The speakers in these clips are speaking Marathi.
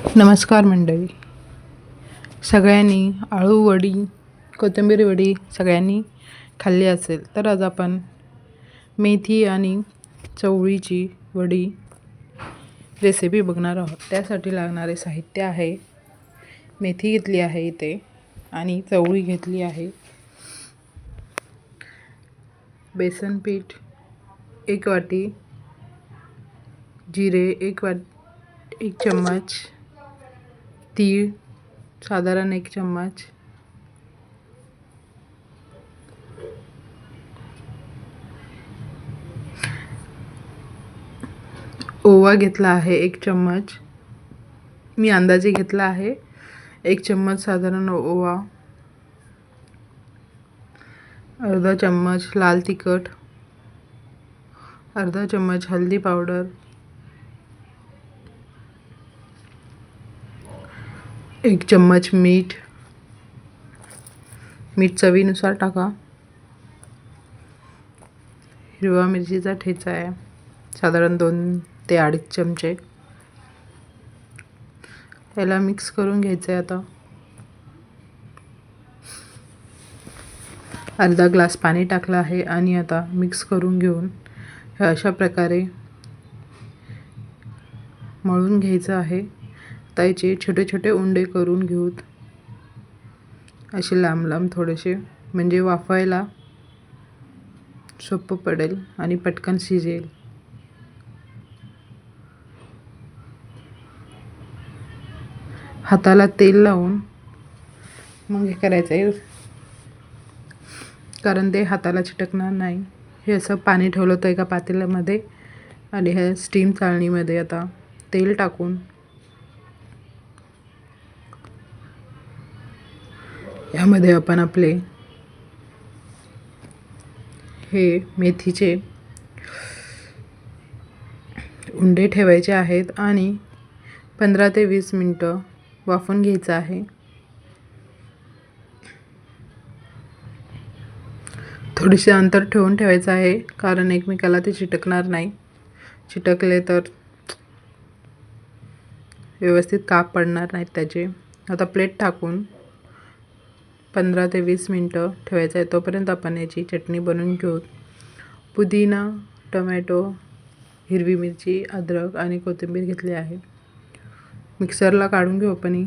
नमस्कार मंडळी. सगळ्यांनी आळू वडी, कोथिंबीर वडी सगळ्यांनी खाल्ली असेल. तर आज आपण मेथी आणि चवळीची वडी रेसिपी बघणार आहोत. त्यासाठी लागणारे साहित्य आहे, मेथी घेतली आहे इथे आणि चवळी घेतली आहे. बेसन पीठ 1 वाटी, जिरे 1 चम्मच, तीळ साधारण 1 चम्मच, ओवा घेतला आहे 1 चम्मच. मी अंदाजे घेतला आहे 1 चम्मच साधारण ओवा, अर्धा चम्मच लाल तिखट, अर्धा चम्मच हल्दी पावडर, 1 चम्मच मीठ चवीनुसार टाका. हिरवा मिरचीचा ठेचा आहे साधारण 2 ते 2.5 चमचे. याला मिक्स करून घ्यायचं आहे. आता अर्धा ग्लास पाणी टाकलं आहे आणि आता मिक्स करून घेऊन हे अशा प्रकारे मळून घ्यायचं आहे. त्याचे छोटे छोटे उंडे करून घेऊत, असे लांब लांब थोडेसे, म्हणजे वाफायला सोपं पडेल आणि पटकन शिजेल. हाताला तेल लावून मग हे करायचं आहे, कारण ते हाताला चिटकणार नाही. हे असं पाणी ठेवलं होतं एका पातेल्यामध्ये आणि हे स्टीम चाळणीमध्ये आता तेल टाकून यामध्ये आपण आपले हे मेथीचे उंडे ठेवायचे आहेत आणि 15 ते 20 मिनटं वाफवून घ्यायचं आहे. थोडेसे अंतर ठेवून ठेवायचं आहे, कारण एकमेकाला ते चिटकणार नाही. चिटकले तर व्यवस्थित काप पडणार नाहीत त्याचे. आता प्लेट टाकून 15 ते 20 मिनटं ठेवायचं आहे. तोपर्यंत आपण याची चटणी बनवून घेऊ. पुदिना, टोमॅटो, हिरवी मिरची, अद्रक आणि कोथिंबीर घेतली आहे. मिक्सरला काढून घेऊ आपण.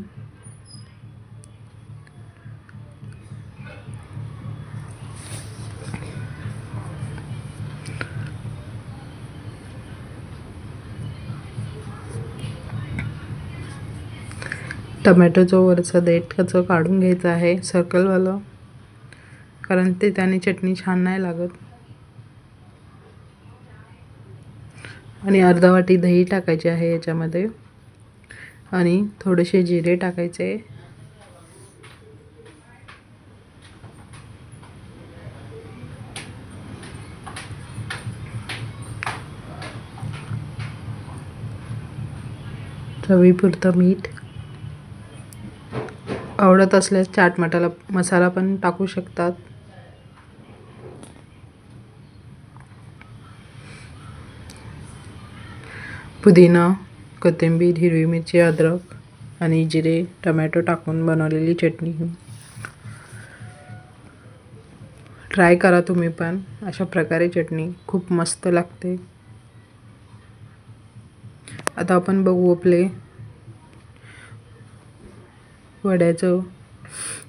टमॅटोचं वरचं देठ त्याचं काढून घ्यायचं आहे, सर्कलवालं, कारण ते त्याने चटणी छान नाही लागत. आणि अर्धा वाटी दही टाकायचे आहे याच्यामध्ये आणि थोडेसे जिरे टाकायचे. चवीपुरतं मीठ, आवडत असल्यास चाट मसाला पण टाकू शकतात. पुदिना, कोथिंबीर, हिरवी मिरची, अद्रक आणि जिरे, टोमॅटो टाकून बनवलेली चटणी. ट्राय करा तुम्ही पण. अशा प्रकारे चटणी खूप मस्त लागते. आता आपण बघू आपले वड्याचं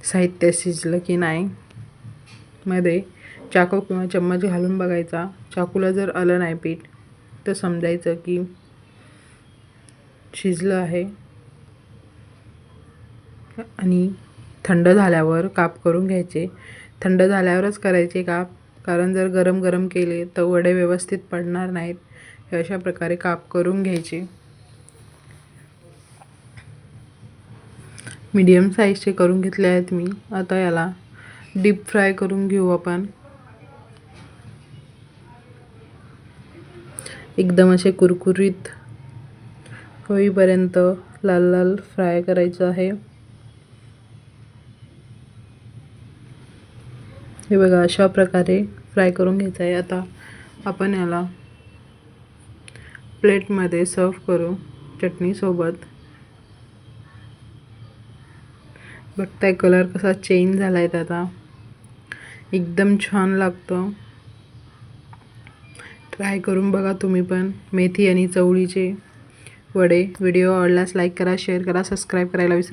साहित्य शिजलं की नाही. मध्ये चाकू किंवा चम्मच घालून बघायचा. चाकूला जर आलं नाही पीठ तर समजायचं की शिजलं आहे. आणि थंड झाल्यावर काप करून घ्यायचे. थंड झाल्यावरच करायचे काप, कारण जर गरम गरम केले तर वडे व्यवस्थित पडणार नाहीत. हे अशा प्रकारे काप करून घ्यायचे. मीडियम साईजचे करून घेतले आहेत मी. आता याला डीप फ्राय करून घेऊ आपण. एकदम असे कुरकुरीत होईपर्यंत लाल लाल फ्राय करायचं आहे. हे बघा, अशा प्रकारे फ्राय करून घ्यायचं आहे. आता आपण याला प्लेटमध्ये सर्व करू चटणीसोबत. बघताय कलर कसा चेंज झाला आहे आता. एकदम छान लागतं. ट्राय करून बघा तुम्ही पण मेथी आणि चवळीचे वडे. व्हिडिओ आवडल्यास लाईक करा, शेअर करा, सबस्क्राईब करायला विसरू